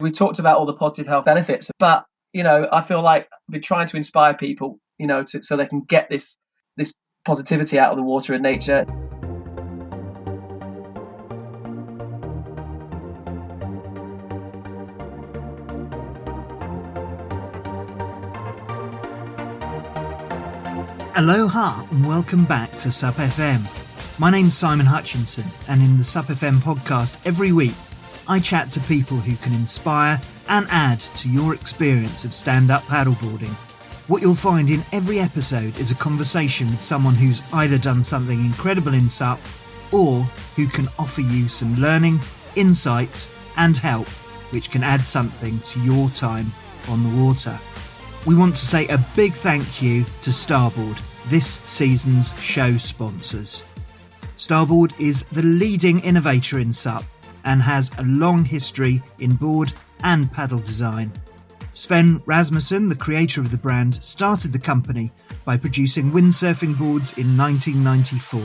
We talked about all the positive health benefits, but, I feel like I've been trying to inspire people, so they can get this positivity out of the water and nature. Aloha and welcome back to SUP FM. My name's Simon Hutchinson, and in the SUP FM podcast every week I chat to people who can inspire and add to your experience of stand-up paddleboarding. What you'll find in every episode is a conversation with someone who's either done something incredible in SUP or who can offer you some learning, insights and help which can add something to your time on the water. We want to say a big thank you to Starboard, this season's show sponsors. Starboard is the leading innovator in SUP and has a long history in board and paddle design. Sven Rasmussen, the creator of the brand, started the company by producing windsurfing boards in 1994,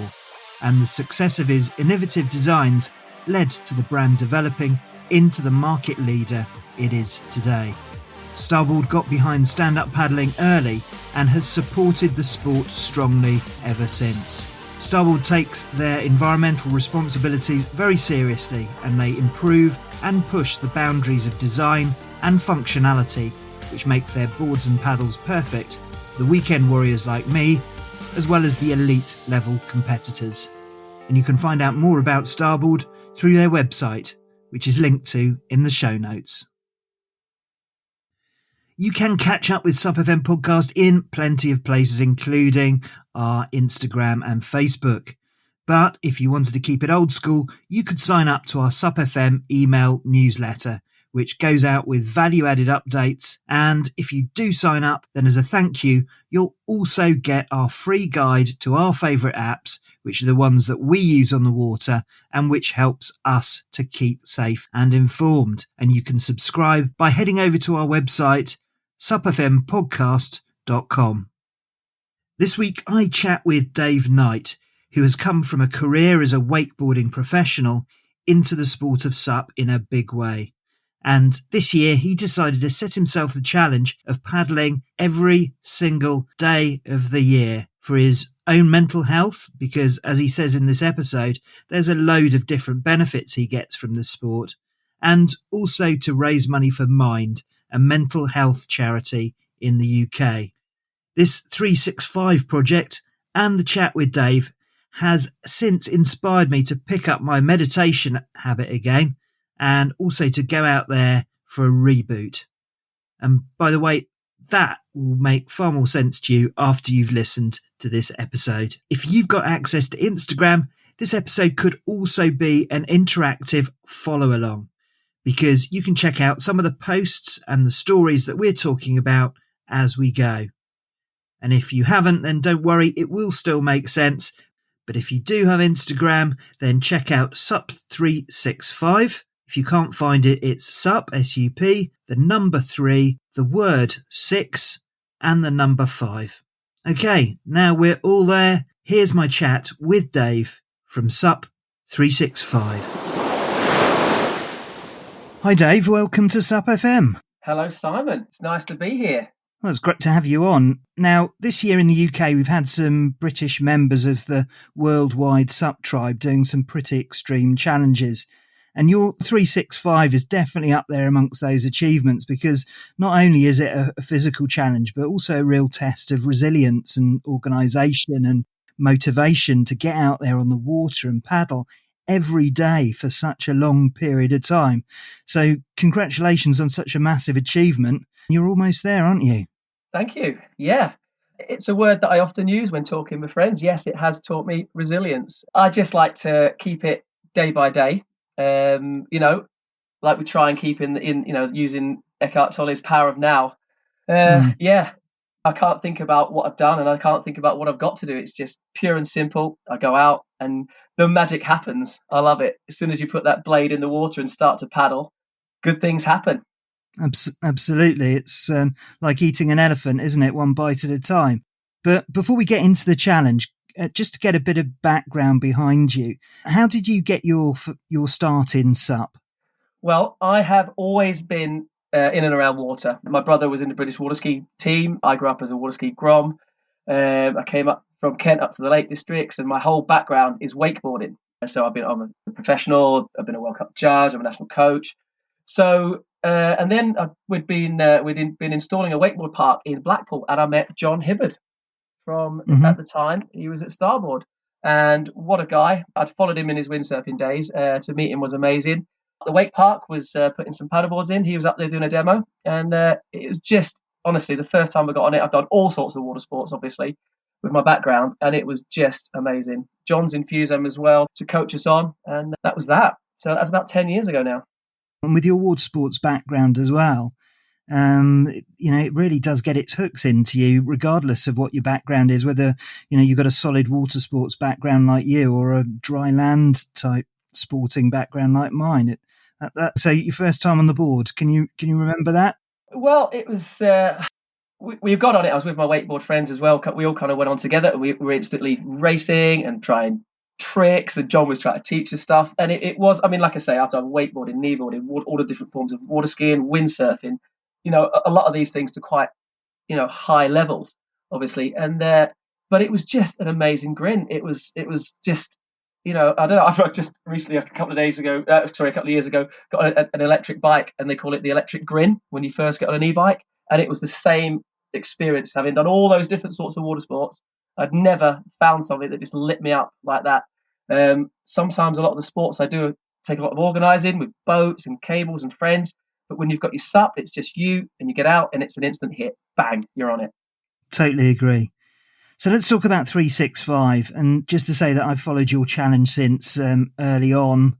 and the success of his innovative designs led to the brand developing into the market leader it is today. Starboard got behind stand-up paddling early and has supported the sport strongly ever since. Starboard takes their environmental responsibilities very seriously, and they improve and push the boundaries of design and functionality, which makes their boards and paddles perfect for the weekend warriors like me, as well as the elite level competitors. And you can find out more about Starboard through their website, which is linked to in the show notes. You can catch up with SUP FM podcast in plenty of places, including our Instagram and Facebook. But if you wanted to keep it old school, you could sign up to our SUP FM email newsletter, which goes out with value-added updates. And if you do sign up, then as a thank you, you'll also get our free guide to our favourite apps, which are the ones that we use on the water and which helps us to keep safe and informed. And you can subscribe by heading over to our website, supfmpodcast.com. This week I chat with Dave Knight, who has come from a career as a wakeboarding professional into the sport of SUP in a big way. And this year he decided to set himself the challenge of paddling every single day of the year for his own mental health, because as he says in this episode, there's a load of different benefits he gets from the sport, and also to raise money for Mind, a mental health charity in the UK. This 365 project and the chat with Dave has since inspired me to pick up my meditation habit again, and also to go out there for a reboot. And by the way, that will make far more sense to you after you've listened to this episode. If you've got access to Instagram, this episode could also be an interactive follow along, because you can check out some of the posts and the stories that we're talking about as we go. And if you haven't, then don't worry, it will still make sense. But if you do have Instagram, then check out SUP365. If you can't find it, it's SUP, S-U-P, the number 3, the word 6, and the number 5. Okay, now we're all there. Here's my chat with Dave from SUP365. Hi Dave, welcome to SUP FM. Hello, Simon. It's nice to be here. Well, it's great to have you on. Now, this year in the UK, we've had some British members of the worldwide SUP tribe doing some pretty extreme challenges. And your 365 is definitely up there amongst those achievements, because not only is it a physical challenge, but also a real test of resilience and organisation and motivation to get out there on the water and paddle every day for such a long period of time. So congratulations on such a massive achievement. You're almost there, aren't you? Thank you. Yeah, it's a word that I often use when talking with friends. Yes, it has taught me resilience. I just like to keep it day by day. Like we try and keep in using Eckhart Tolle's power of now. Yeah, I can't think about what I've done and I can't think about what I've got to do. It's just pure and simple. I go out and the magic happens. I love it. As soon as you put that blade in the water and start to paddle, good things happen. Absolutely. It's like eating an elephant, isn't it? One bite at a time. But before we get into the challenge, just to get a bit of background behind you, how did you get your start in SUP? Well, I have always been in and around water. My brother was in the British water ski team. I grew up as a water ski grom. I came up from Kent up to the Lake Districts, and my whole background is wakeboarding. So I'm a professional. I've been a World Cup judge. I'm a national coach. So and then we'd been installing a wakeboard park in Blackpool, and I met John Hibbard from at the time. He was at Starboard, and what a guy! I'd followed him in his windsurfing days. To meet him was amazing. The wake park was putting some paddleboards in. He was up there doing a demo, and it was just honestly the first time I got on it. I've done all sorts of water sports, obviously, with my background, and it was just amazing. John's infused them as well to coach us on, and that was that. So that's about 10 years ago now. And with your water sports background as well, it really does get its hooks into you, regardless of what your background is, whether, you've got a solid water sports background like you or a dry land type sporting background like mine. So your first time on the board, can you remember that? Well, it was. We got on it. I was with my wakeboard friends as well. We all kind of went on together, and we were instantly racing and trying tricks. And John was trying to teach us stuff. And it was, I mean, like I say, I've done wakeboarding, kneeboarding, all the different forms of water skiing, windsurfing. A lot of these things to quite high levels, obviously. And but it was just an amazing grin. It was just I don't know. I've just recently, a couple of years ago, got an electric bike, and they call it the electric grin when you first get on an e-bike. And it was the same experience, having done all those different sorts of water sports. I'd never found something that just lit me up like that. Sometimes a lot of the sports I do take a lot of organising with boats and cables and friends. But when you've got your sup, it's just you, and you get out, and it's an instant hit. Bang, you're on it. Totally agree. So let's talk about 365. And just to say that I've followed your challenge since early on,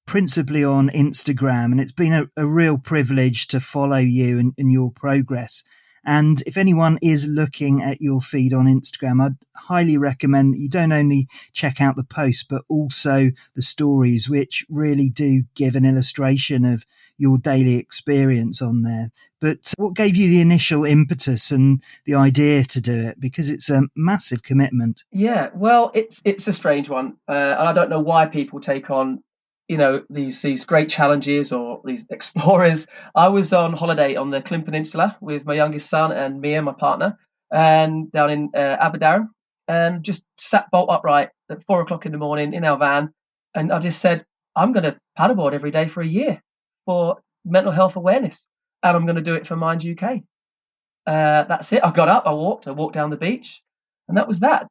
principally on Instagram, and it's been a real privilege to follow you and your progress. And if anyone is looking at your feed on Instagram, I'd highly recommend that you don't only check out the posts, but also the stories, which really do give an illustration of your daily experience on there. But what gave you the initial impetus and the idea to do it? Because it's a massive commitment. Yeah, well, it's a strange one, and I don't know why people take on these great challenges or these explorers. I was on holiday on the Clym Peninsula with my youngest son and Mia, my partner, and down in Aberdaron, and just sat bolt upright at 4 o'clock in the morning in our van, and I just said, I'm going to paddleboard every day for a year for mental health awareness, and I'm going to do it for Mind UK. That's it. I got up, I walked down the beach, and that was that.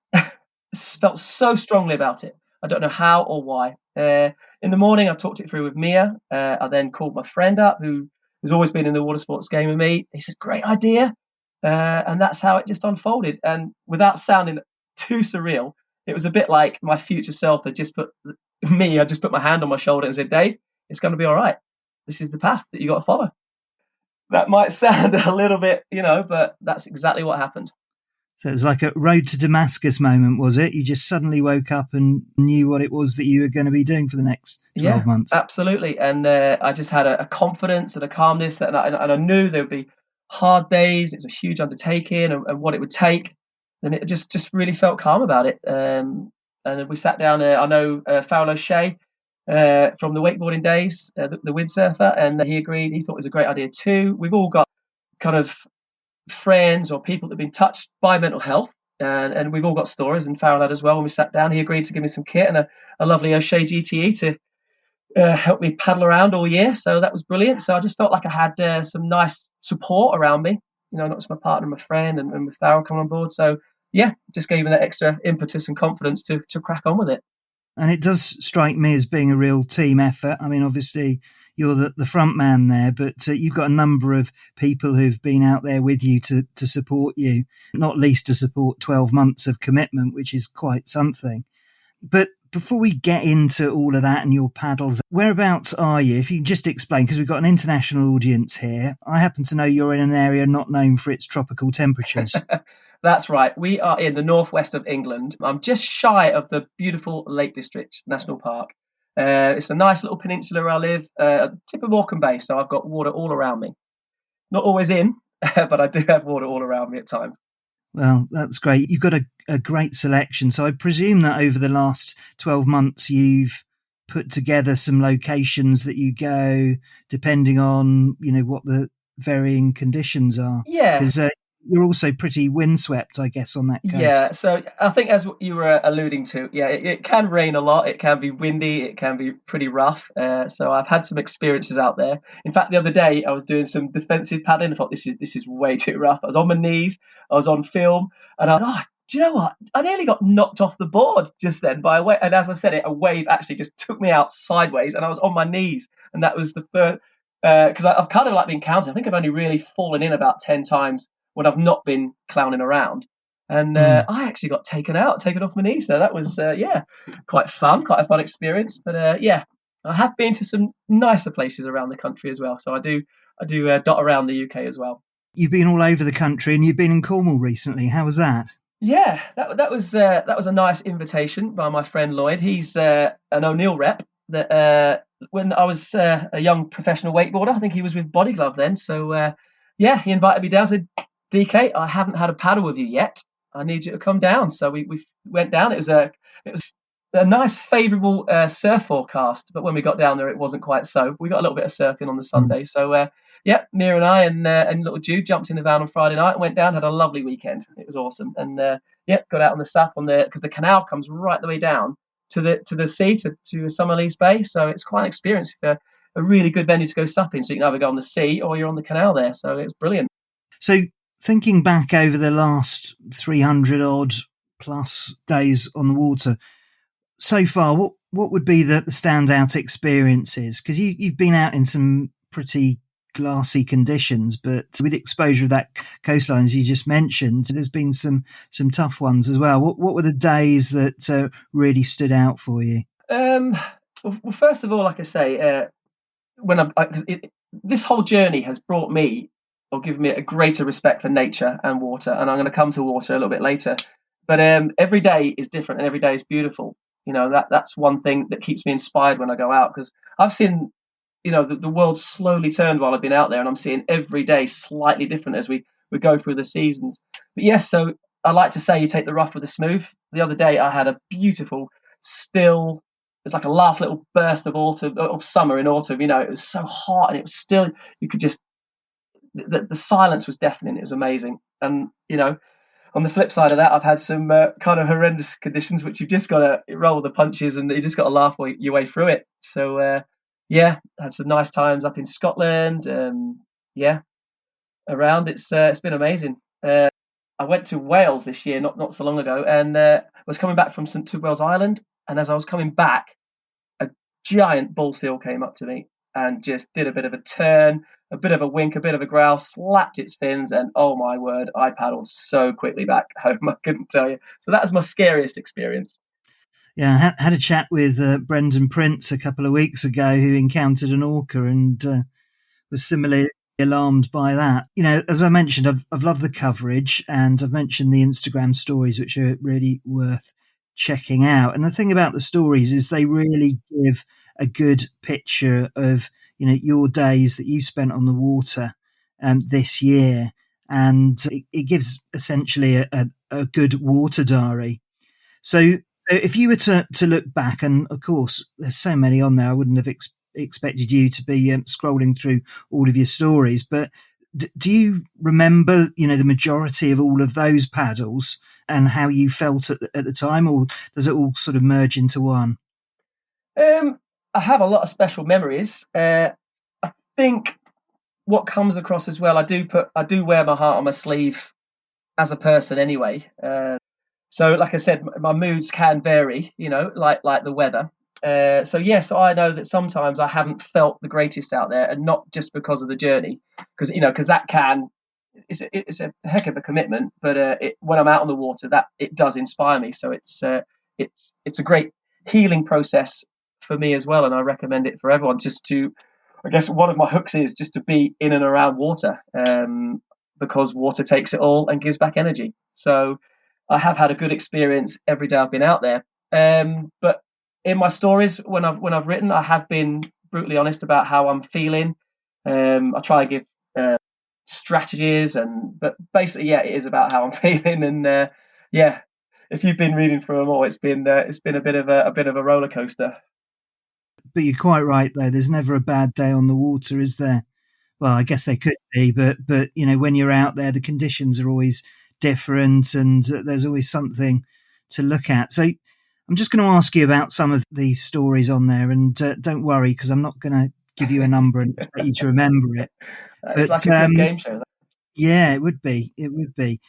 Felt so strongly about it. I don't know how or why. In the morning, I talked it through with Mia. I then called my friend up, who has always been in the water sports game with me. He said, "Great idea," and that's how it just unfolded. And without sounding too surreal, it was a bit like my future self had just put me. I just put my hand on my shoulder and said, "Dave, it's going to be all right. This is the path that you got to follow." That might sound a little bit, but that's exactly what happened. So it was like a road to Damascus moment, was it? You just suddenly woke up and knew what it was that you were going to be doing for the next 12 months. Absolutely. And I just had a confidence and a calmness, and I knew there would be hard days. It's a huge undertaking, and what it would take. And it just really felt calm about it. And we sat down. I know Farrell O'Shea from the wakeboarding days, the windsurfer, and he agreed. He thought it was a great idea too. We've all got kind of friends or people that have been touched by mental health, and we've all got stories, and Farrell had as well. When we sat down, he agreed to give me some kit and a lovely O'Shea GTE to help me paddle around all year. So that was brilliant. So I just felt like I had some nice support around me, not just my partner, my friend, and with Farrell coming on board. So yeah, just gave me that extra impetus and confidence to crack on with it. And it does strike me as being a real team effort. I mean, obviously, you're the front man there, but you've got a number of people who've been out there with you to support you, not least to support 12 months of commitment, which is quite something. But before we get into all of that and your paddles, whereabouts are you? If you can just explain, because we've got an international audience here. I happen to know you're in an area not known for its tropical temperatures. That's right. We are in the northwest of England. I'm just shy of the beautiful Lake District National Park. It's a nice little peninsula where I live, at the tip of Morecambe Bay, so I've got water all around me. Not always in, but I do have water all around me at times. Well, that's great. You've got a great selection. So I presume that over the last 12 months, you've put together some locations that you go depending on, what the varying conditions are? Yeah. Because you're also pretty windswept, I guess, on that Yeah, coast. so I think as you were alluding to, yeah, it can rain a lot. It can be windy. It can be pretty rough. So I've had some experiences out there. In fact, the other day I was doing some defensive paddling. I thought this is way too rough. I was on my knees. I was on film, and I thought, do you know what? I nearly got knocked off the board just then by a wave. And as I said it, a wave actually just took me out sideways, and I was on my knees. And that was the first because I've kind of like been counting. I think I've only really fallen in about 10 times when I've not been clowning around. And I actually got taken off my knee. So that was, quite a fun experience. But yeah, I have been to some nicer places around the country as well. So I do dot around the UK as well. You've been all over the country and you've been in Cornwall recently. How was that? Yeah, that was a nice invitation by my friend Lloyd. He's an O'Neill rep. That when I was a young professional wakeboarder, I think he was with Body Glove then. So yeah, he invited me down. Said, DK, I haven't had a paddle with you yet. I need you to come down. So we went down. It was a nice, favourable surf forecast, but when we got down there, it wasn't quite so. We got a little bit of surfing on the Sunday. So yeah, Mia and I and little Jude jumped in the van on Friday night and went down. Had a lovely weekend. It was awesome. And yeah, got out on the SAP because the canal comes right the way down to the sea to Summerlees Bay. So it's quite an experience for a really good venue to go supping. So you can either go on the sea or you're on the canal there. So it's brilliant. So thinking back over the last 300 odd plus days on the water so far, what would be the standout experiences? Because you've been out in some pretty glassy conditions, but with exposure of that coastline, as you just mentioned, there's been some tough ones as well. What were the days that really stood out for you? Well, first of all, like I say, when this whole journey has brought me or given me a greater respect for nature and water, and I'm going to come to water a little bit later. But every day is different, and every day is beautiful. That's one thing that keeps me inspired when I go out because I've seen the world slowly turned while I've been out there, and I'm seeing every day slightly different as we go through the seasons. But yes, so I like to say you take the rough with the smooth. The other day I had a beautiful still. It's like a last little burst of autumn, of summer in autumn. It was so hot, and it was still. You could just the silence was deafening. It was amazing, and on the flip side of that, I've had some kind of horrendous conditions, which you've just got to roll the punches and you just got to laugh your way through it. So yeah, had some nice times up in Scotland. Yeah, around it's been amazing. I went to Wales this year, not so long ago, and was coming back from St Wales Island. And as I was coming back, a giant bull seal came up to me and just did a bit of a turn, a bit of a wink, a bit of a growl, slapped its fins, and oh my word, I paddled so quickly back home, I couldn't tell you. So that was my scariest experience. Yeah, I had a chat with Brendon Prince a couple of weeks ago who encountered an orca and was similarly alarmed by that. As I mentioned, I've loved the coverage and I've mentioned the Instagram stories, which are really worth checking out. And the thing about the stories is they really give a good picture of, your days that you spent on the water this year. And it gives essentially a good water diary. So if you were to look back, and of course, there's so many on there, I wouldn't have expected you to be scrolling through all of your stories, but do you remember, the majority of all of those paddles and how you felt at the time, or does it all sort of merge into one? I have a lot of special memories. I think what comes across as well, I do wear my heart on my sleeve as a person anyway. So, like I said, my moods can vary, like the weather. So yes, I know that sometimes I haven't felt the greatest out there, and not just because of the journey, because that it's a heck of a commitment. But when I'm out on the water, that it does inspire me. So it's a great healing process for me as well, and I recommend it for everyone. I guess one of my hooks is just to be in and around water, because water takes it all and gives back energy. So I have had a good experience every day I've been out there. But in my stories, when I've written, I have been brutally honest about how I'm feeling. I try to give strategies, but basically, yeah, it is about how I'm feeling. And yeah, if you've been reading through them all, it's been a bit of a roller coaster. But you're quite right, though. There's never a bad day on the water, is there? Well, I guess there could be, but when you're out there, the conditions are always different, and there's always something to look at. So I'm just going to ask you about some of these stories on there, and don't worry, because I'm not going to give you a number and expect you to remember it. It's like a good game show. Yeah, it would be. It would be.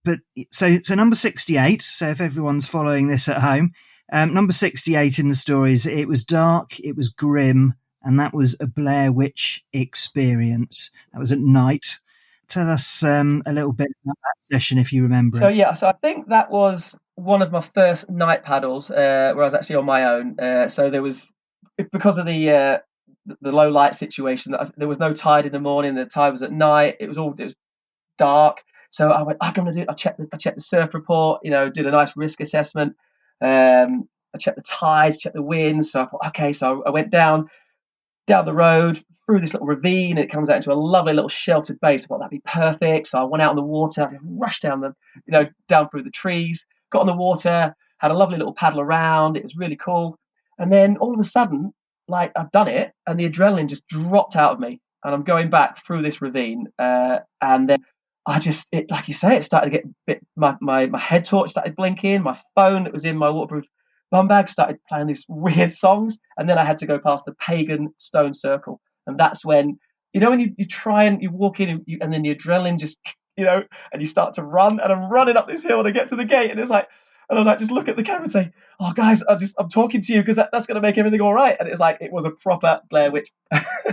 But so number 68. So if everyone's following this at home, number 68 in the stories, it was dark, it was grim, and that was a Blair Witch experience. That was at night. Tell us a little bit about that session, if you remember it. So I think that was one of my first night paddles where I was actually on my own. So there was, because of the low light situation, there was no tide in the morning. The tide was at night. It was dark. So I went, I'm going to do. I checked the surf report. Did a nice risk assessment. I checked the tides, checked the winds. So I thought, okay. So I went down the road through this little ravine. It comes out into a lovely little sheltered base. I thought that'd be perfect. So I went out on the water, rushed down down through the trees, got on the water, had a lovely little paddle around. It was really cool. And then all of a sudden, like, I've done it, and the adrenaline just dropped out of me, and I'm going back through this ravine, and then like you say, it started to get a bit. My head torch started blinking. My phone that was in my waterproof bum bag started playing these weird songs, and then I had to go past the pagan stone circle, and that's when when you try and you walk in, and then the adrenaline just and you start to run, and I'm running up this hill, and I get to the gate, and it's like, and I'm like, just look at the camera and say, "Oh, guys, I'm talking to you because that's going to make everything all right." And it's like, it was a proper Blair Witch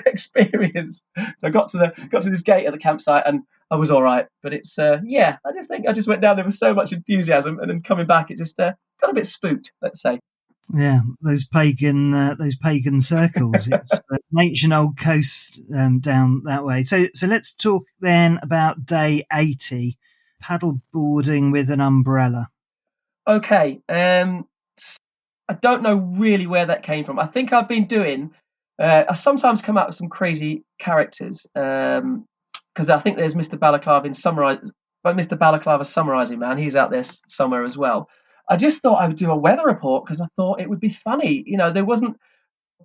experience. So I got to this gate at the campsite, and I was all right. But it's I just think I just went down there with so much enthusiasm, and then coming back, it just got a bit spooked, let's say. Yeah, those pagan circles. It's an ancient old coast down that way. So let's talk then about day 80, paddle boarding with an umbrella. Okay, I don't know really where that came from. I think I've been doing. I sometimes come out with some crazy characters because I think there's Mr. Balaclava Mr. Balaclava summarising man. He's out there somewhere as well. I just thought I would do a weather report because I thought it would be funny. There wasn't,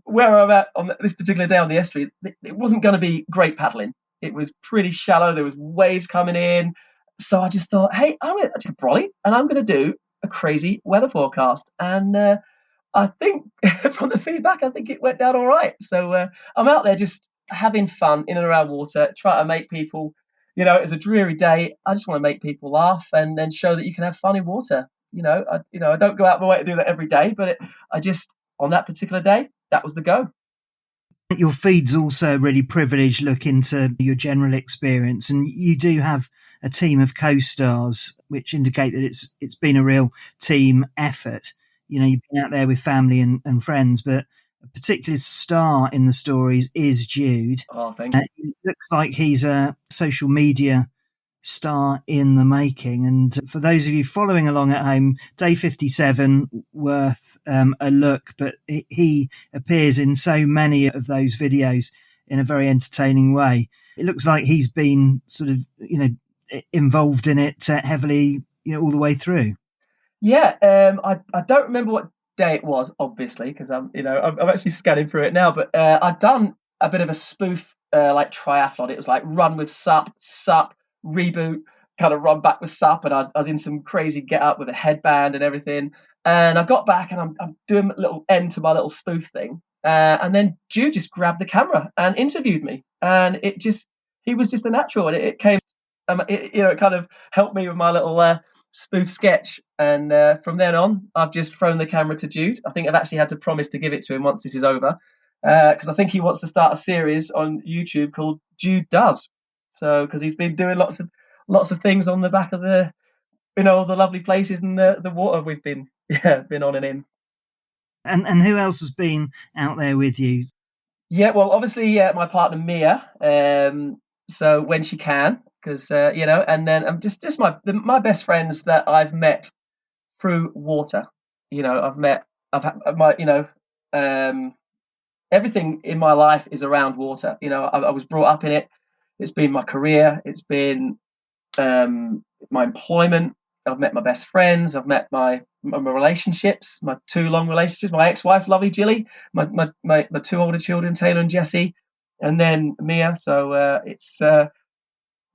where I'm at on this particular day on the estuary, it wasn't going to be great paddling. It was pretty shallow. There was waves coming in. So I just thought, hey, I'm going to take a brolly and I'm going to do a crazy weather forecast. And I think from the feedback, I think it went down all right. So I'm out there just having fun in and around water, trying to make people, it's a dreary day. I just want to make people laugh and then show that you can have fun in water. I don't go out my way to do that every day, but on that particular day, that was the go. Your feed's also a really privileged look into your general experience, and you do have a team of co-stars, which indicate that it's been a real team effort. You've been out there with family and friends, but a particular star in the stories is Jude. Oh, thank you. It looks like he's a social media star in the making. And for those of you following along at home, day 57 worth a look, but he appears in so many of those videos in a very entertaining way. It looks like he's been sort of, involved in it heavily, all the way through. Yeah, I don't remember what day it was, obviously, because I'm actually scanning through it now. But I'd done a bit of a spoof like triathlon. It was like run with sup, reboot, kind of run back with sup, and I was in some crazy get up with a headband and everything. And I got back, and I'm doing a little end to my little spoof thing, and then Jude just grabbed the camera and interviewed me, and he was just a natural, and it came, it kind of helped me with my little spoof sketch, and from then on I've just thrown the camera to Jude. I think I've actually had to promise to give it to him once this is over, because I think he wants to start a series on YouTube called Jude Does. So because he's been doing lots of things on the back of the the lovely places and the water we've been on and in. And who else has been out there with you? Yeah, well, obviously my partner Mia. So when she can, because and then I'm just my best friends that I've met through water. I've had everything in my life is around water. I was brought up in it. It's been my career. It's been my employment. I've met my best friends. I've met my relationships, my 2 long relationships, my ex-wife, lovely Jilly, my 2 older children, Taylor and Jesse, and then Mia. So so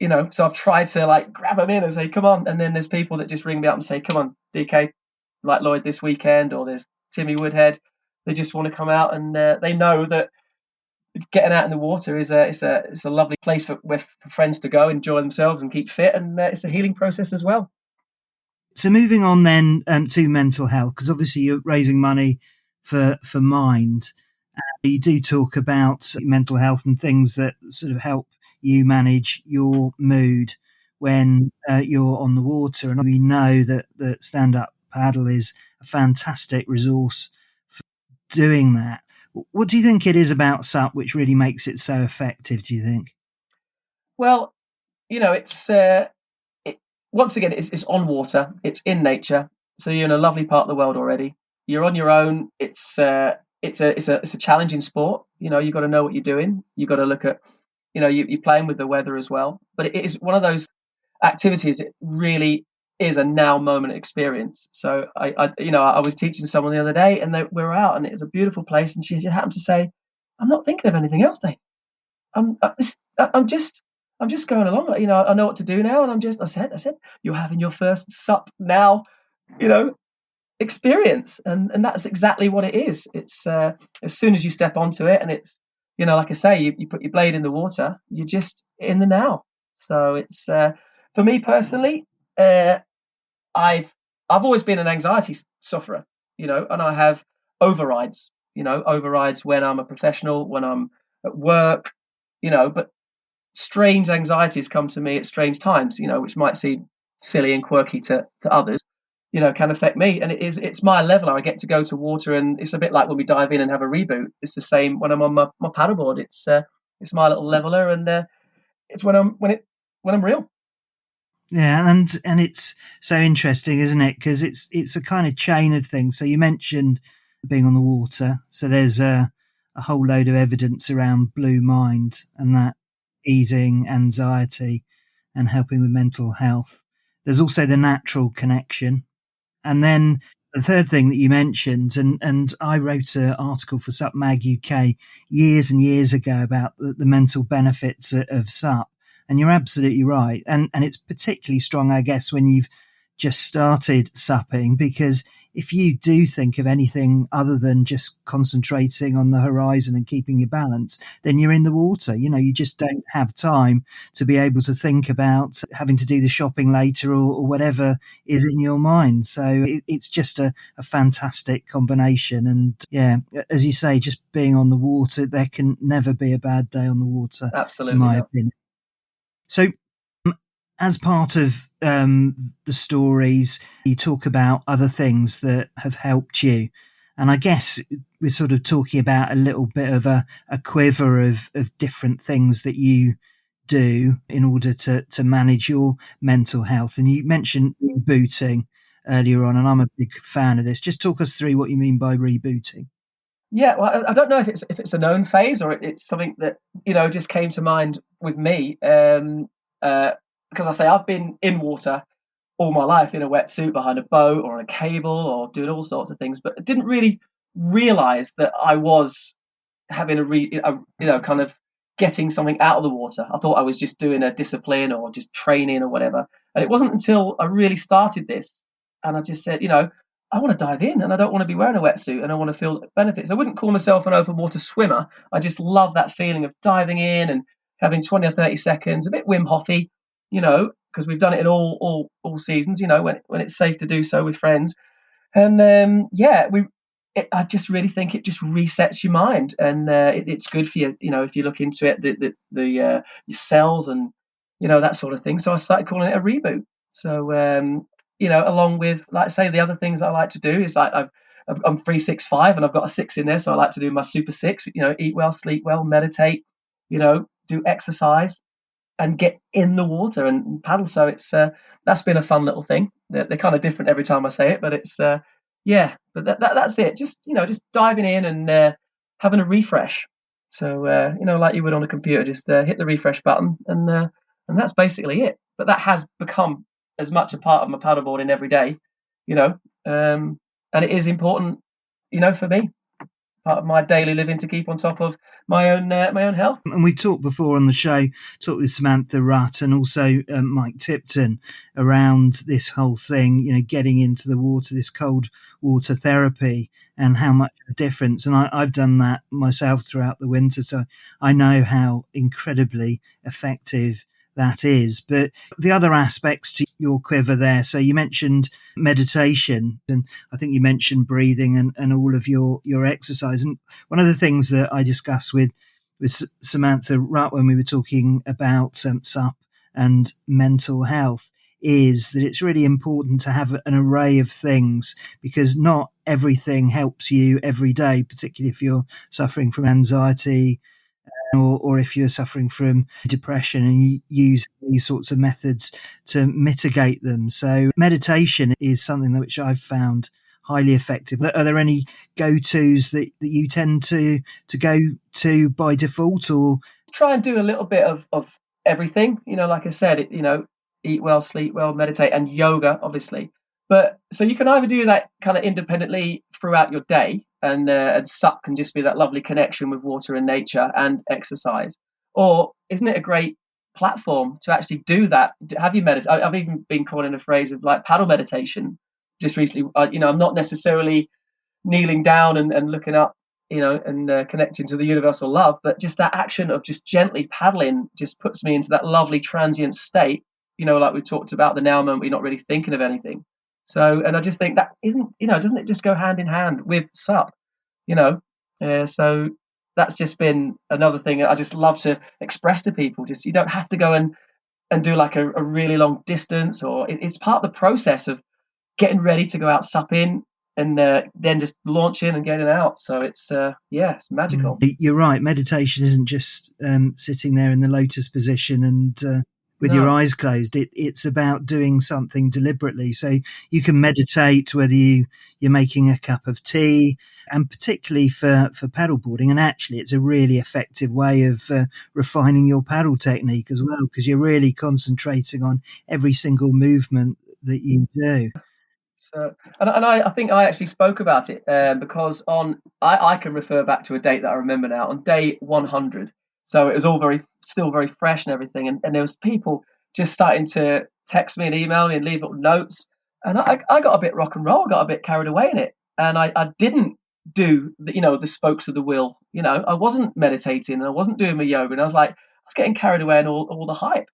I've tried to like grab them in and say, come on. And then there's people that just ring me up and say, come on, DK, like Lloyd this weekend, or there's Timmy Woodhead. They just want to come out, and they know that getting out in the water is it's a lovely place for friends to go, enjoy themselves and keep fit, and it's a healing process as well. So moving on then to mental health, because obviously you're raising money for Mind. You do talk about mental health and things that sort of help you manage your mood when you're on the water. And we know that stand-up paddle is a fantastic resource for doing that. What do you think it is about SUP which really makes it so effective, do you think? Well, it's once again, it's on water, it's in nature, so you're in a lovely part of the world already. You're on your own. It's a challenging sport. You've got to know what you're doing. You've got to look at, you're playing with the weather as well. But it is one of those activities. It really is a now moment experience. So I was teaching someone the other day, and we were out, and it was a beautiful place, and she just happened to say, "I'm not thinking of anything else, Dave. I'm just going along. I know what to do now, and I said, you're having your first SUP now, you know, experience, and that's exactly what it is. It's as soon as you step onto it, and it's, like I say, you put your blade in the water, you're just in the now. So it's for me personally, I've always been an anxiety sufferer, and I have overrides, overrides when I'm a professional, when I'm at work, but strange anxieties come to me at strange times, which might seem silly and quirky to others, can affect me. And it's my leveler. I get to go to water, and it's a bit like when we dive in and have a reboot. It's the same when I'm on my paddleboard. It's my little leveler, and it's when I'm real. Yeah, and it's so interesting, isn't it? Because it's a kind of chain of things. So you mentioned being on the water. So there's a whole load of evidence around Blue Mind and that easing anxiety and helping with mental health. There's also the natural connection. And then the third thing that you mentioned, and I wrote an article for SUP Mag UK years and years ago about the mental benefits of SUP. And you're absolutely right. And it's particularly strong, I guess, when you've just started supping, because if you do think of anything other than just concentrating on the horizon and keeping your balance, then you're in the water. You just don't have time to be able to think about having to do the shopping later or whatever is in your mind. So it's just a fantastic combination. And yeah, as you say, just being on the water, there can never be a bad day on the water. Absolutely, in my opinion. So as part of the stories, you talk about other things that have helped you. And I guess we're sort of talking about a little bit of a quiver of different things that you do in order to manage your mental health. And you mentioned rebooting earlier on, and I'm a big fan of this. Just talk us through what you mean by rebooting. Yeah, well, I don't know if it's a known phase, or it's something that just came to mind with me. Because I say I've been in water all my life, in a wetsuit behind a boat or on a cable or doing all sorts of things, but I didn't really realize that I was having kind of getting something out of the water. I thought I was just doing a discipline or just training or whatever. And it wasn't until I really started this, and I just said, I want to dive in, and I don't want to be wearing a wetsuit, and I want to feel the benefits. I wouldn't call myself an open water swimmer. I just love that feeling of diving in and having 20 or 30 seconds, a bit Wim Hofy, because we've done it in all seasons, when it's safe to do so with friends. And I just really think it just resets your mind, and it's good for you. If you look into it, your cells and that sort of thing. So I started calling it a reboot. So along with, like I say, the other things I like to do is like I'm 365, and I've got a 6 in there, so I like to do my super 6. Eat well, sleep well, meditate. Do exercise and get in the water and paddle. So it's that's been a fun little thing. They're kind of different every time I say it, but it's but that's it. Just just diving in and having a refresh. So like you would on a computer, just hit the refresh button, and that's basically it. But that has become as much a part of my paddleboarding every day, and it is important, for me, part of my daily living to keep on top of my own health. And we talked before on the show, talked with Samantha Rutt and also Mike Tipton around this whole thing, getting into the water, this cold water therapy, and how much of a difference. And I've done that myself throughout the winter, so I know how incredibly effective that is. But the other aspects to your quiver there, so you mentioned meditation, and I think you mentioned breathing and all of your exercise. And one of the things that I discussed with Samantha Rutt when we were talking about SUP and mental health is that it's really important to have an array of things, because not everything helps you every day, particularly if you're suffering from anxiety or if you're suffering from depression, and you use these sorts of methods to mitigate them. So meditation is something which I've found highly effective. Are there any go-tos that you tend to go to by default, or try and do a little bit of everything? Like I said, eat well, sleep well, meditate, and yoga, obviously. But so you can either do that kind of independently throughout your day, and SUP can just be that lovely connection with water and nature and exercise, or isn't it a great platform to actually do that? Have you meditate? I've even been calling a phrase of like paddle meditation just recently. I'm not necessarily kneeling down and looking up, and connecting to the universal love, but just that action of just gently paddling just puts me into that lovely transient state, like we talked about, the now moment, we're not really thinking of anything. So, and I just think that isn't, doesn't it just go hand in hand with SUP, so that's just been another thing I just love to express to people. Just, you don't have to go and do like a really long distance, or it's part of the process of getting ready to go out supping, and then just launching and getting out. So it's it's magical. You're right. Meditation isn't just sitting there in the lotus position and with your eyes closed. It's about doing something deliberately. So you can meditate whether you're making a cup of tea, and particularly for paddleboarding. And actually, it's a really effective way of refining your paddle technique as well, because you're really concentrating on every single movement that you do. So, and I think I actually spoke about it because I can refer back to a date that I remember now, on day 100. So it was all still very fresh and everything, and there was people just starting to text me and email me and leave little notes, and I got a bit rock and roll, got a bit carried away in it, and I didn't do the spokes of the wheel. I wasn't meditating and I wasn't doing my yoga, and I was getting carried away in all the hype,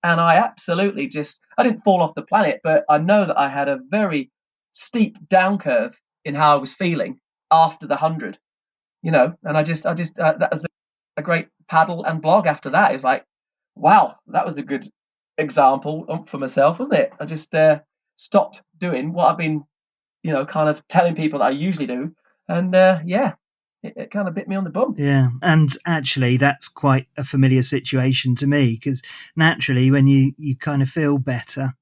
and I didn't fall off the planet, but I know that I had a very steep down curve in how I was feeling after the 100, and I just that was a great paddle and blog after that. It was like, wow, that was a good example for myself, wasn't it? I just stopped doing what I've been, kind of telling people that I usually do, and it kind of bit me on the bum. Yeah, and actually that's quite a familiar situation to me, because naturally when you kind of feel better,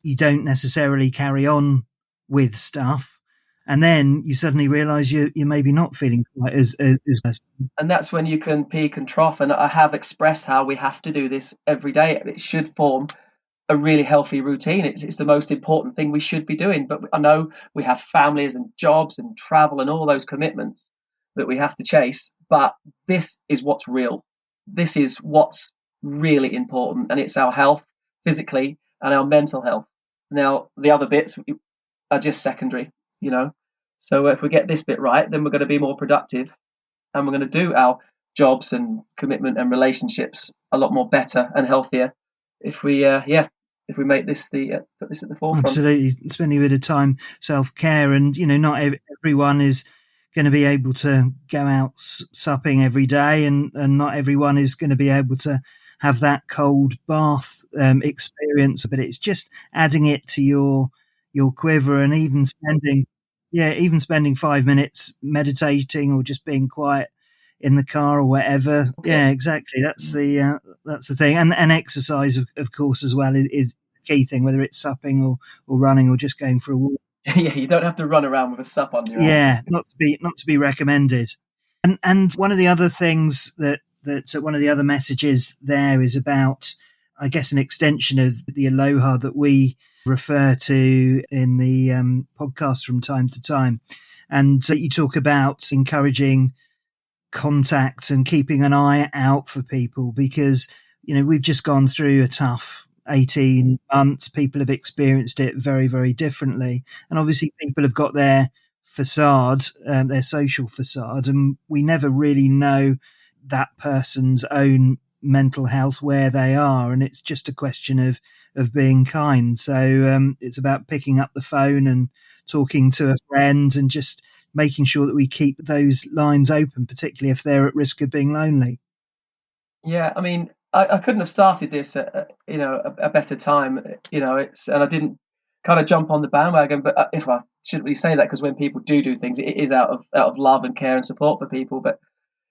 you don't necessarily carry on with stuff, and then you suddenly realise you're maybe not feeling quite as and that's when you can peak and trough. And I have expressed how we have to do this every day. It should form a really healthy routine. It's the most important thing we should be doing. But I know we have families and jobs and travel and all those commitments that we have to chase. But this is what's real. This is what's really important. And it's our health physically and our mental health. Now, the other bits are just secondary, So if we get this bit right, then we're going to be more productive, and we're going to do our jobs and commitment and relationships a lot more better and healthier if we make this put this at the forefront. Absolutely, spending a bit of time self-care, and not everyone is going to be able to go out supping every day, and not everyone is going to be able to have that cold bath experience, but it's just adding it to your quiver, and even spending 5 minutes meditating or just being quiet in the car or whatever. Okay. Yeah, exactly. That's the thing. And exercise, of course, as well is the key thing, whether it's supping or running or just going for a walk. Yeah, you don't have to run around with a SUP on your arm. not to be recommended. And one of the other things that one of the other messages there is about, I guess, an extension of the aloha that we refer to in the podcast from time to time. And you talk about encouraging contact and keeping an eye out for people because, we've just gone through a tough 18 months. People have experienced it very, very differently. And obviously people have got their facade, their social facade, and we never really know that person's own mental health, where they are. And it's just a question of being kind. So it's about picking up the phone and talking to a friend and just making sure that we keep those lines open, particularly if they're at risk of being lonely. Yeah, I mean, I couldn't have started this at a better time. And I didn't kind of jump on the bandwagon. But if I shouldn't really say that, because when people do things, it is out of love and care and support for people. But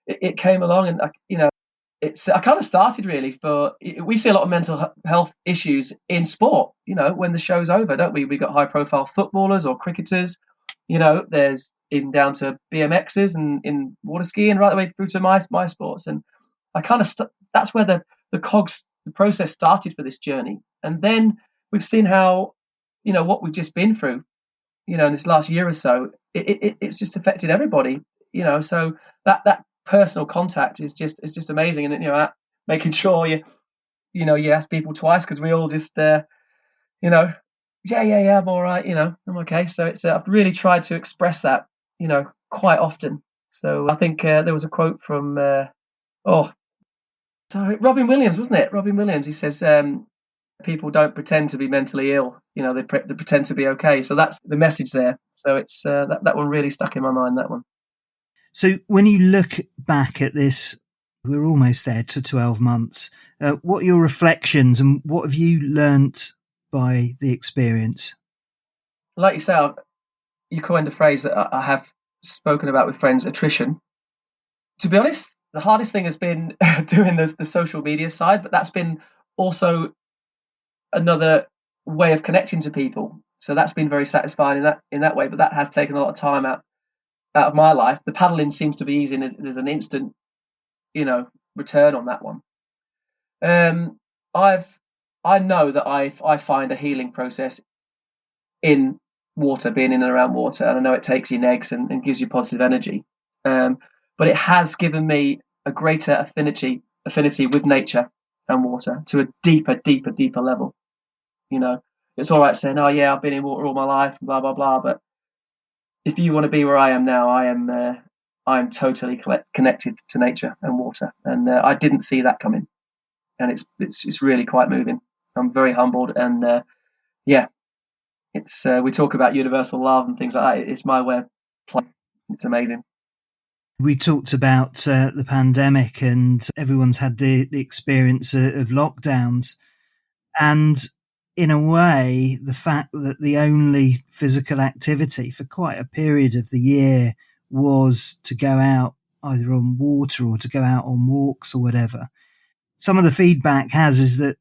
it came along, and I kind of started really we see a lot of mental health issues in sport. When the show's over, don't we? We got high profile footballers or cricketers. There's even down to BMXers and in water skiing, right the way through to my sports. And I kind of that's where the process started for this journey. And then we've seen how what we've just been through in this last year or so. It's just affected everybody. So that personal contact is just amazing. And making sure you ask people twice, because we all just yeah, I'm all right, I'm okay. So it's I've really tried to express that quite often. So I think there was a quote from sorry, Robin Williams, wasn't it? Robin Williams. He says, people don't pretend to be mentally ill. They pretend to be okay. So that's the message there. So it's that one really stuck in my mind, that one. So when you look back at this, we're almost there to 12 months. What are your reflections and what have you learnt by the experience? Like you say, you coined a phrase that I have spoken about with friends, attrition. To be honest, the hardest thing has been doing the social media side, but that's been also another way of connecting to people. So that's been very satisfying in that way. But that has taken a lot of time out of my life. The paddling seems to be easy, and there's an instant, return on that one. I know that I find a healing process in water, being in and around water, and I know it takes you negs and gives you positive energy. But it has given me a greater affinity with nature and water to a deeper level. It's all right saying, "Oh yeah, I've been in water all my life," blah blah blah. But if you want to be where I am now, I am totally connected to nature and water, and I didn't see that coming, and it's really quite moving. I'm very humbled, and yeah, it's we talk about universal love and things like that. It's my way of playing. It's amazing. We talked about the pandemic, and everyone's had the experience of lockdowns. And in a way, the fact that the only physical activity for quite a period of the year was to go out either on water or to go out on walks or whatever. Some of the feedback that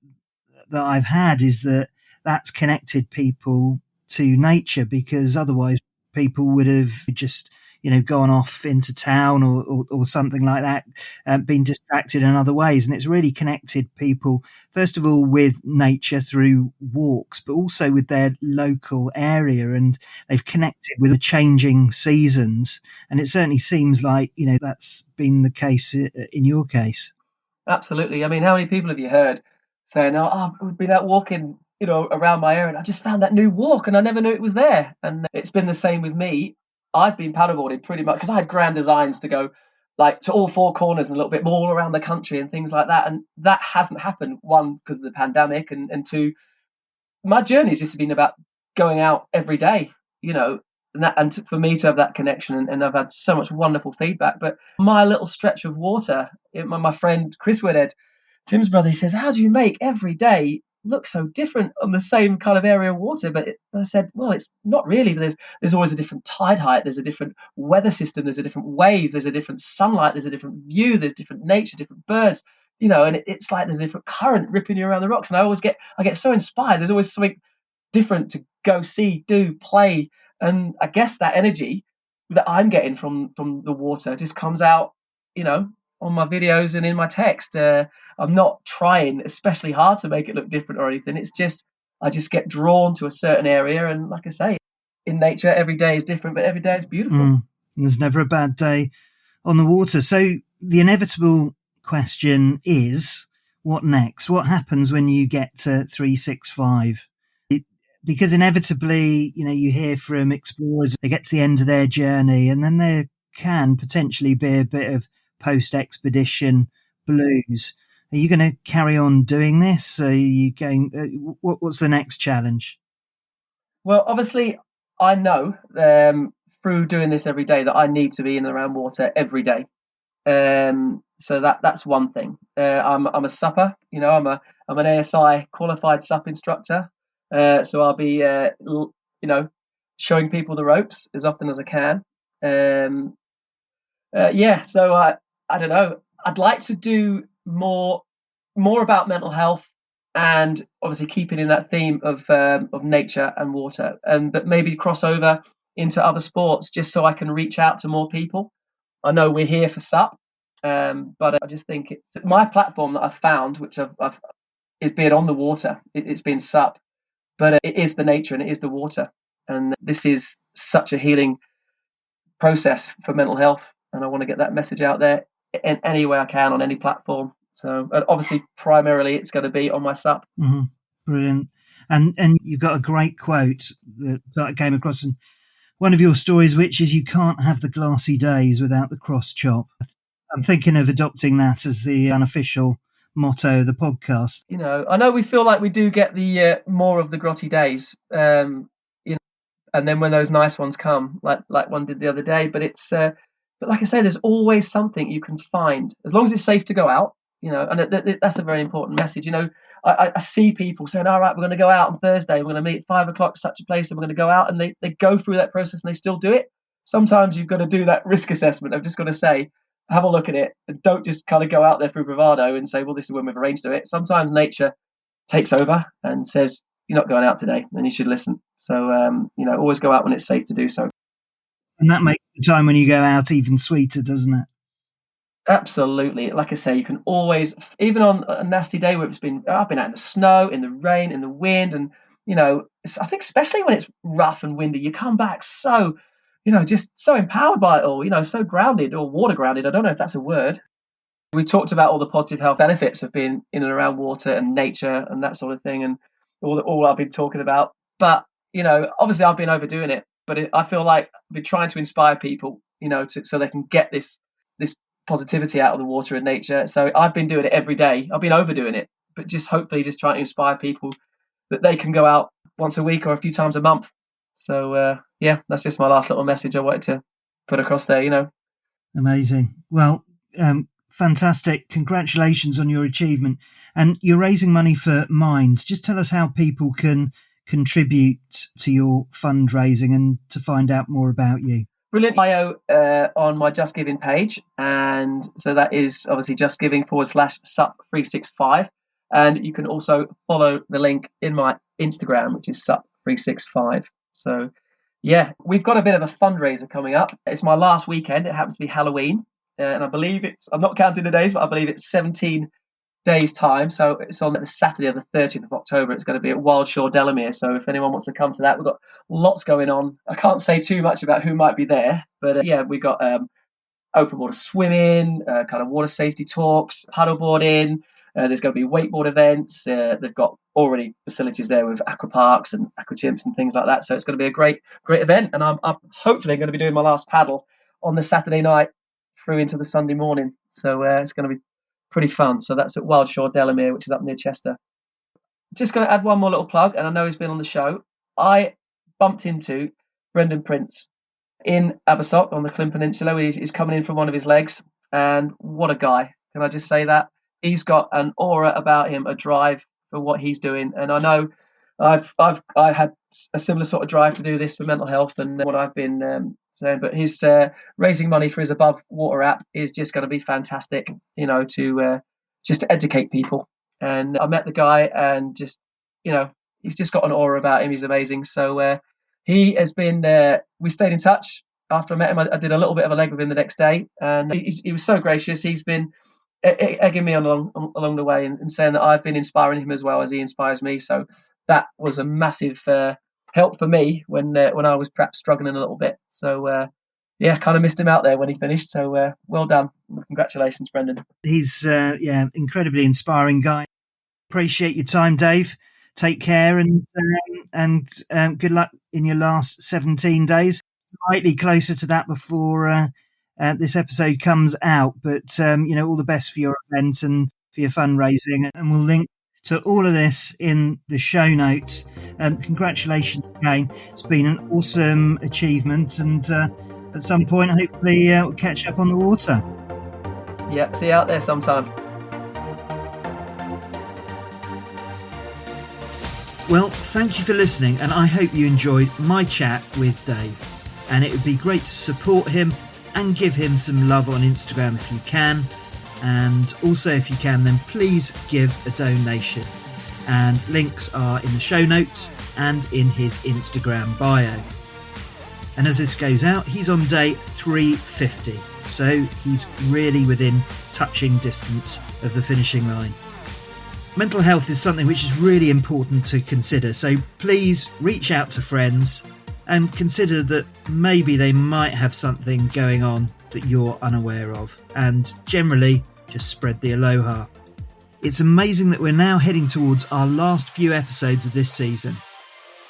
I've had is that that's connected people to nature, because otherwise people would have just gone off into town or something like that, been distracted in other ways. And it's really connected people, first of all, with nature through walks, but also with their local area. And they've connected with the changing seasons. And it certainly seems like, that's been the case in your case. Absolutely. I mean, how many people have you heard saying, "Oh, I've been out walking, around my area, and I just found that new walk, and I never knew it was there." And it's been the same with me. I've been paddleboarding pretty much because I had grand designs to go like to all four corners and a little bit more all around the country and things like that. And that hasn't happened. One, because of the pandemic, and two, my journey has just been about going out every day, for me to have that connection, and I've had so much wonderful feedback. But my little stretch of water, my friend Chris Woodhead, Tim's brother, he says, "How do you make every day look so different on the same kind of area of water?" But I said, "Well, it's not really. But there's always a different tide height. There's a different weather system. There's a different wave. There's a different sunlight. There's a different view. There's different nature, different birds. And it's like there's a different current ripping you around the rocks. And I get so inspired. There's always something different to go see, do, play, and I guess that energy that I'm getting from the water just comes out, on my videos and in my text. I'm not trying especially hard to make it look different or anything. It's just I just get drawn to a certain area. And like I say, in nature, every day is different, but every day is beautiful. There's never a bad day on the water. So the inevitable question is, what next? What happens when you get to 365? Because inevitably, you hear from explorers, they get to the end of their journey, and then there can potentially be a bit of post-expedition blues. Are you going to carry on doing this? Are you going? What's the next challenge? Well, obviously, I know through doing this every day that I need to be in and around water every day. So that's one thing. I'm a supper. I'm an ASI qualified sup instructor. So I'll be showing people the ropes as often as I can. So I don't know. I'd like to do more about mental health, and obviously keeping in that theme of nature and water, but maybe cross over into other sports just so I can reach out to more people. I know we're here for SUP, but I just think it's my platform that I've found, which I've is being on the water. It's been SUP, but it is the nature and it is the water, and this is such a healing process for mental health, and I want to get that message out there in any way I can on any platform. So obviously, primarily, it's going to be on my SUP. Mm-hmm. Brilliant. And you've got a great quote that I came across in one of your stories, which is, you can't have the glassy days without the cross chop. I'm thinking of adopting that as the unofficial motto of the podcast. I know we feel like we do get the more of the grotty days, and then when those nice ones come, like one did the other day, but it's but like I say, there's always something you can find as long as it's safe to go out. And that's a very important message. I see people saying, all right, we're going to go out on Thursday, we're going to meet at 5 o'clock such a place, and we're going to go out, and they go through that process and they still do it. Sometimes you've got to do that risk assessment. I've just got to say, have a look at it, and don't just kind of go out there through bravado and say, well, this is when we've arranged to do it. Sometimes nature takes over and says, you're not going out today, and you should listen. So, always go out when it's safe to do so. And that makes the time when you go out even sweeter, doesn't it? Absolutely. Like I say, you can always, even on a nasty day where I've been out in the snow, in the rain, in the wind, and I think especially when it's rough and windy, you come back so, just so empowered by it all. So grounded, or water grounded. I don't know if that's a word. We talked about all the positive health benefits of being in and around water and nature and that sort of thing, and all I've been talking about. But obviously I've been overdoing it. But I feel like I've been trying to inspire people, so they can get this positivity out of the water and nature. So I've been doing it every day. I've been overdoing it, but just hopefully just trying to inspire people that they can go out once a week or a few times a month. So that's just my last little message I wanted to put across there. Amazing. Well, fantastic. Congratulations on your achievement. And you're raising money for Mind. Just tell us how people can contribute to your fundraising and to find out more about you. Brilliant bio on my Just Giving page. And so that is obviously justgiving/SUP365. And you can also follow the link in my Instagram, which is SUP365. So, we've got a bit of a fundraiser coming up. It's my last weekend. It happens to be Halloween. And I believe I'm not counting the days, but I believe it's 17 days' time. So it's on the Saturday of the 30th of October. It's going to be at Wildshore Delamere. So if anyone wants to come to that, we've got lots going on. I can't say too much about who might be there, but we've got open water swimming, kind of water safety talks, paddleboarding. There's going to be wakeboard events. They've got already facilities there with aqua parks and aqua gyms and things like that. So it's going to be a great event. And I'm hopefully going to be doing my last paddle on the Saturday night through into the Sunday morning. So it's going to be pretty fun. So that's at Wildshore Delamere, which is up near Chester. Just going to add one more little plug, and I know he's been on the show. I bumped into Brendon Prince in Abersock on the Clym Peninsula. He's coming in from one of his legs, and what a guy. Can I just say that? He's got an aura about him, a drive for what he's doing. And I know I had a similar sort of drive to do this for mental health and what I've been saying, but his raising money for his Above Water app is just going to be fantastic, to just to educate people. And I met the guy, and just, he's just got an aura about him. He's amazing. So he has been, we stayed in touch after I met him. I did a little bit of a leg with him the next day, and he was so gracious. He's been egging me along the way and saying that I've been inspiring him as well as he inspires me. So that was a massive help for me when I was perhaps struggling a little bit. So kind of missed him out there when he finished. So well done, congratulations, Brendon. He's incredibly inspiring guy. Appreciate your time, Dave. Take care, and good luck in your last 17 days. Slightly closer to that before this episode comes out, but all the best for your event and for your fundraising, and we'll link to all of this in the show notes. Congratulations again. It's been an awesome achievement, and at some point hopefully we'll catch up on the water. Yeah, see you out there sometime. Well, thank you for listening, and I hope you enjoyed my chat with Dave. And it would be great to support him and give him some love on Instagram if you can. And also, if you can, then please give a donation. And links are in the show notes and in his Instagram bio. And as this goes out, he's on day 350. So he's really within touching distance of the finishing line. Mental health is something which is really important to consider. So please reach out to friends and consider that maybe they might have something going on that you're unaware of. And generally, just spread the aloha. It's amazing that we're now heading towards our last few episodes of this season.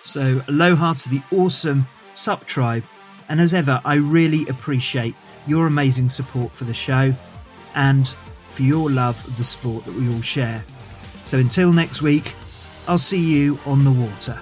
So aloha to the awesome Sup Tribe. And as ever, I really appreciate your amazing support for the show and for your love of the sport that we all share. So until next week, I'll see you on the water.